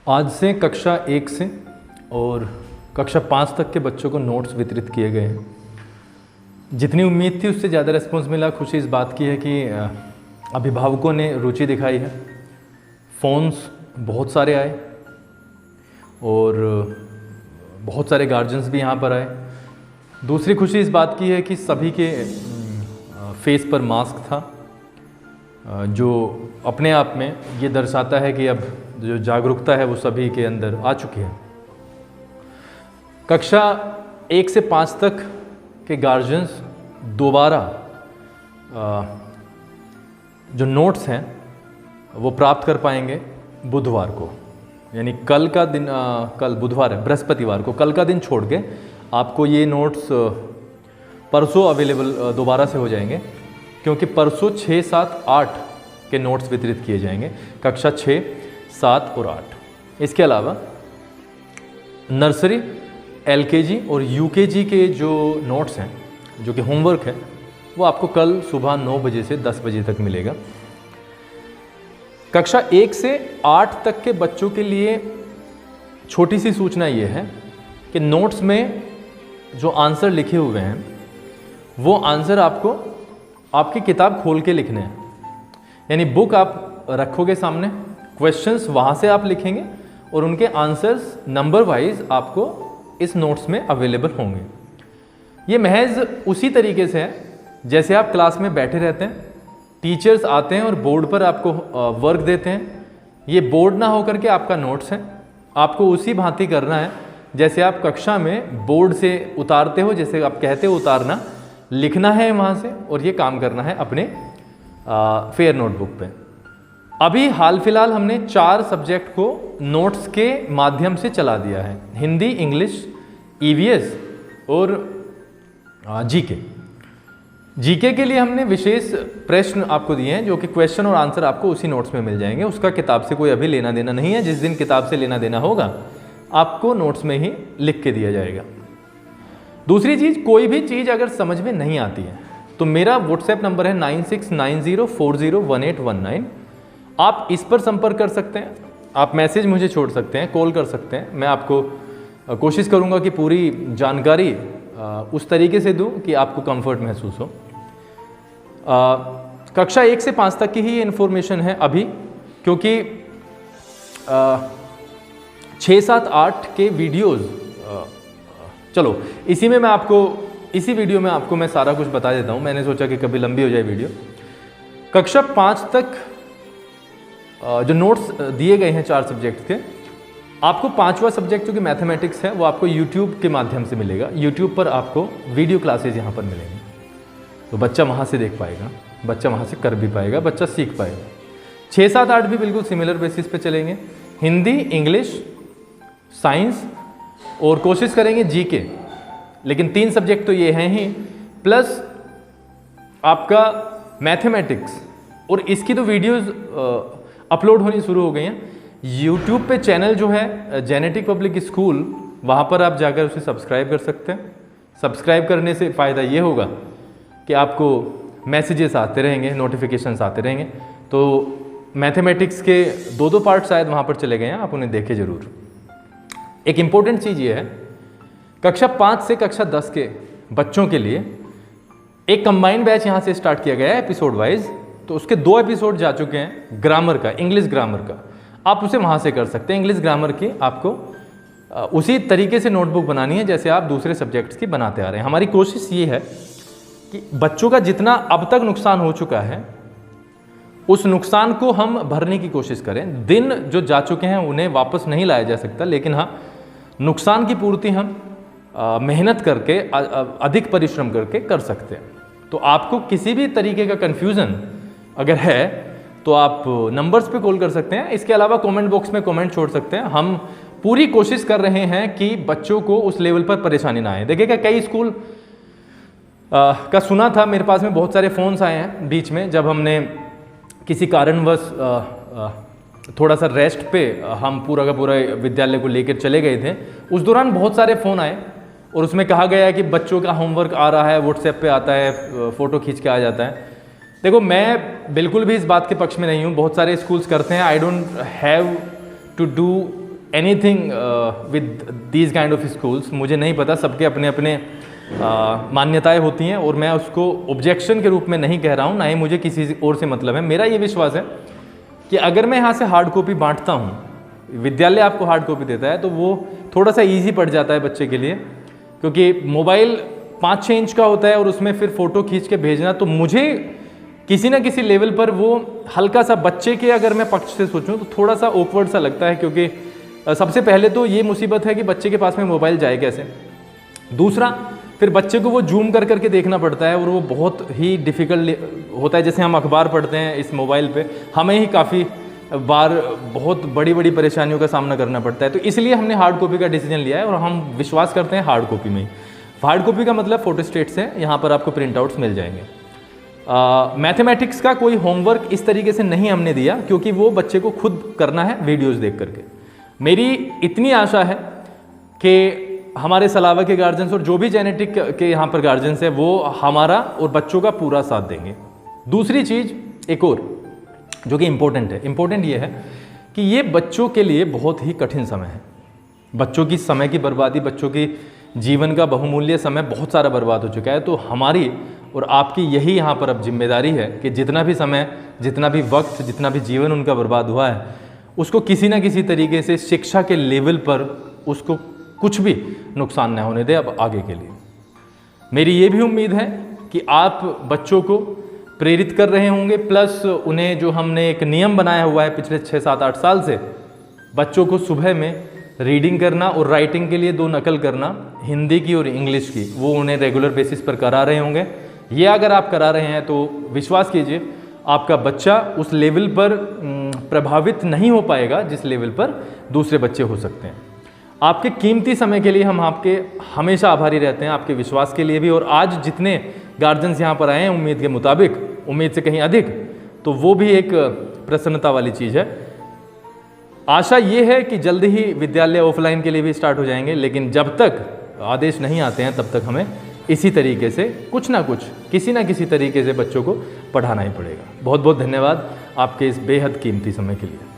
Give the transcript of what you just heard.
आज से कक्षा 1 से और कक्षा 5 तक के बच्चों को नोट्स वितरित किए गए हैं। जितनी उम्मीद थी उससे ज़्यादा रिस्पॉन्स मिला। खुशी इस बात की है कि अभिभावकों ने रुचि दिखाई है। फ़ोन्स बहुत सारे आए और बहुत सारे गार्जियंस भी यहाँ पर आए। दूसरी खुशी इस बात की है कि सभी के फेस पर मास्क था, जो अपने आप में ये दर्शाता है कि अब जो जागरूकता है वो सभी के अंदर आ चुकी है। कक्षा 1 से 5 तक के गार्जियंस दोबारा जो नोट्स हैं वो प्राप्त कर पाएंगे बुधवार को, यानी कल का दिन, कल बुधवार है, बृहस्पतिवार को, कल का दिन छोड़ के आपको ये नोट्स परसों अवेलेबल दोबारा से हो जाएंगे, क्योंकि परसों 6, 7, 8 के नोट्स वितरित किए जाएंगे, कक्षा 6, 7 और 8। इसके अलावा नर्सरी, एलकेजी और यूकेजी के जो नोट्स हैं, जो कि होमवर्क है, वो आपको कल सुबह 9 बजे से 10 बजे तक मिलेगा। कक्षा 1 से 8 तक के बच्चों के लिए छोटी सी सूचना ये है कि नोट्स में जो आंसर लिखे हुए हैं वो आंसर आपको आपकी किताब खोल के लिखने हैं, यानी बुक आप रखोगे सामने, क्वेश्चंस वहाँ से आप लिखेंगे और उनके आंसर्स नंबर वाइज आपको इस नोट्स में अवेलेबल होंगे। ये महज उसी तरीके से है जैसे आप क्लास में बैठे रहते हैं, टीचर्स आते हैं और बोर्ड पर आपको वर्क देते हैं। ये बोर्ड ना होकर के आपका नोट्स है, आपको उसी भांति करना है जैसे आप कक्षा में बोर्ड से उतारते हो, जैसे आप कहते हो उतारना, लिखना है वहाँ से और ये काम करना है अपने फेयर नोटबुक पे। अभी हाल फिलहाल हमने 4 सब्जेक्ट को नोट्स के माध्यम से चला दिया है, हिंदी, इंग्लिश, ईवीएस और जीके। जीके के लिए हमने विशेष प्रश्न आपको दिए हैं, जो कि क्वेश्चन और आंसर आपको उसी नोट्स में मिल जाएंगे। उसका किताब से कोई अभी लेना देना नहीं है। जिस दिन किताब से लेना देना होगा आपको नोट्स में ही लिख के दिया जाएगा। दूसरी चीज़, कोई भी चीज़ अगर समझ में नहीं आती है तो मेरा व्हाट्सएप नंबर है 9690401819। आप इस पर संपर्क कर सकते हैं, आप मैसेज मुझे छोड़ सकते हैं, कॉल कर सकते हैं। मैं आपको कोशिश करूंगा कि पूरी जानकारी उस तरीके से दूं कि आपको कंफर्ट महसूस हो। कक्षा 1 से 5 तक की ही इन्फॉर्मेशन है अभी, क्योंकि 6, 7, 8 के वीडियोज़, चलो इसी वीडियो में आपको मैं सारा कुछ बता देता हूँ। मैंने सोचा कि कभी लंबी हो जाए वीडियो। कक्षा 5 तक जो नोट्स दिए गए हैं 4 सब्जेक्ट के, आपको 5वां सब्जेक्ट जो कि मैथमेटिक्स है वो आपको यूट्यूब के माध्यम से मिलेगा। यूट्यूब पर आपको वीडियो क्लासेज यहाँ पर मिलेंगी, तो बच्चा वहाँ से देख पाएगा, बच्चा वहाँ से कर भी पाएगा, बच्चा सीख पाएगा। 6, 7, 8 भी बिल्कुल सिमिलर बेसिस पे चलेंगे, हिंदी, इंग्लिश, साइंस और कोशिश करेंगे जीके। लेकिन 3 सब्जेक्ट तो ये हैं ही, प्लस आपका मैथमेटिक्स, और इसकी तो वीडियोज़ अपलोड होनी शुरू हो गई हैं। यूट्यूब पे चैनल जो है जेनेटिक पब्लिक स्कूल, वहाँ पर आप जाकर उसे सब्सक्राइब कर सकते हैं। सब्सक्राइब करने से फ़ायदा ये होगा कि आपको मैसेजेस आते रहेंगे, नोटिफिकेशंस आते रहेंगे। तो मैथमेटिक्स के 2 पार्ट शायद वहाँ पर चले गए हैं, आप उन्हें देखें ज़रूर। एक इम्पोर्टेंट चीज़ ये है, कक्षा 5 से कक्षा 10 के बच्चों के लिए एक कंबाइंड बैच यहाँ से स्टार्ट किया गया है एपिसोड वाइज। तो उसके 2 एपिसोड जा चुके हैं ग्रामर का, इंग्लिश ग्रामर का। आप उसे वहाँ से कर सकते हैं। इंग्लिश ग्रामर की आपको उसी तरीके से नोटबुक बनानी है जैसे आप दूसरे सब्जेक्ट्स की बनाते आ रहे हैं। हमारी कोशिश ये है कि बच्चों का जितना अब तक नुकसान हो चुका है उस नुकसान को हम भरने की कोशिश करें। दिन जो जा चुके हैं उन्हें वापस नहीं लाया जा सकता, लेकिन हाँ, नुकसान की पूर्ति हम मेहनत करके, अधिक परिश्रम करके कर सकते हैं। तो आपको किसी भी तरीके का कन्फ्यूज़न अगर है तो आप नंबर्स पे कॉल कर सकते हैं। इसके अलावा कमेंट बॉक्स में कमेंट छोड़ सकते हैं। हम पूरी कोशिश कर रहे हैं कि बच्चों को उस लेवल पर परेशानी ना आए। देखिएगा, कई स्कूल का सुना था, मेरे पास में बहुत सारे फ़ोन्स आए हैं बीच में, जब हमने किसी कारणवश थोड़ा सा रेस्ट पे हम पूरा का पूरा विद्यालय को लेकर चले गए थे। उस दौरान बहुत सारे फ़ोन आए और उसमें कहा गया है कि बच्चों का होमवर्क आ रहा है, व्हाट्सएप पे आता है, फ़ोटो खींच के आ जाता है। देखो, मैं बिल्कुल भी इस बात के पक्ष में नहीं हूँ। बहुत सारे स्कूल्स करते हैं। I don't have to do anything with these kind of schools, मुझे नहीं पता, सबके अपने अपने मान्यताएं होती हैं और मैं उसको ऑब्जेक्शन के रूप में नहीं कह रहा हूँ, ना ही मुझे किसी और से मतलब है। मेरा ये विश्वास है कि अगर मैं यहाँ से हार्ड कॉपी बांटता हूँ, विद्यालय आपको हार्ड कॉपी देता है, तो वो थोड़ा सा ईजी पड़ जाता है बच्चे के लिए, क्योंकि मोबाइल 5-6 इंच का होता है और उसमें फिर फ़ोटो खींच के भेजना, तो मुझे किसी ना किसी लेवल पर वो हल्का सा बच्चे के अगर मैं पक्ष से सोचूं तो थोड़ा सा ऑकवर्ड सा लगता है, क्योंकि सबसे पहले तो ये मुसीबत है कि बच्चे के पास में मोबाइल जाए कैसे। दूसरा, फिर बच्चे को वो जूम कर करके देखना पड़ता है और वो बहुत ही डिफ़िकल्ट होता है। जैसे हम अखबार पढ़ते हैं इस मोबाइल पे, हमें ही काफ़ी बार बहुत बड़ी बड़ी परेशानियों का सामना करना पड़ता है। तो इसलिए हमने हार्ड कॉपी का डिसीजन लिया है और हम विश्वास करते हैं हार्ड कॉपी में ही। हार्ड कॉपी का मतलब फोटोस्टेट्स हैं, यहाँ पर आपको प्रिंट आउट्स मिल जाएंगे। मैथमेटिक्स का कोई होमवर्क इस तरीके से नहीं हमने दिया, क्योंकि वो बच्चे को खुद करना है वीडियोज़ देख करके। मेरी इतनी आशा है कि हमारे सलावा के गार्जियंस और जो भी जेनेटिक के यहाँ पर गार्जियंस है वो हमारा और बच्चों का पूरा साथ देंगे। दूसरी चीज़ एक और जो कि इम्पोर्टेंट है, इम्पोर्टेंट ये है कि ये बच्चों के लिए बहुत ही कठिन समय है। बच्चों की समय की बर्बादी, बच्चों की जीवन का बहुमूल्य समय बहुत सारा बर्बाद हो चुका है। तो हमारी और आपकी यही यहाँ पर अब जिम्मेदारी है कि जितना भी समय, जितना भी वक्त, जितना भी जीवन उनका बर्बाद हुआ है, उसको किसी ना किसी तरीके से शिक्षा के लेवल पर उसको कुछ भी नुकसान न होने दे अब आगे के लिए। मेरी ये भी उम्मीद है कि आप बच्चों को प्रेरित कर रहे होंगे, प्लस उन्हें जो हमने एक नियम बनाया हुआ है पिछले 6-7-8 साल से, बच्चों को सुबह में रीडिंग करना और राइटिंग के लिए 2 नकल करना, हिंदी की और इंग्लिश की, वो उन्हें रेगुलर बेसिस पर करा रहे होंगे। ये अगर आप करा रहे हैं तो विश्वास कीजिए आपका बच्चा उस लेवल पर प्रभावित नहीं हो पाएगा जिस लेवल पर दूसरे बच्चे हो सकते हैं। आपके कीमती समय के लिए हम आपके हमेशा आभारी रहते हैं, आपके विश्वास के लिए भी। और आज जितने गार्जियंस यहाँ पर आए हैं उम्मीद के मुताबिक, उम्मीद से कहीं अधिक, तो वो भी एक प्रसन्नता वाली चीज़ है। आशा ये है कि जल्द ही विद्यालय ऑफलाइन के लिए भी स्टार्ट हो जाएंगे, लेकिन जब तक आदेश नहीं आते हैं तब तक हमें इसी तरीके से कुछ ना कुछ, किसी ना किसी तरीके से बच्चों को पढ़ाना ही पड़ेगा। बहुत बहुत धन्यवाद आपके इस बेहद कीमती समय के लिए।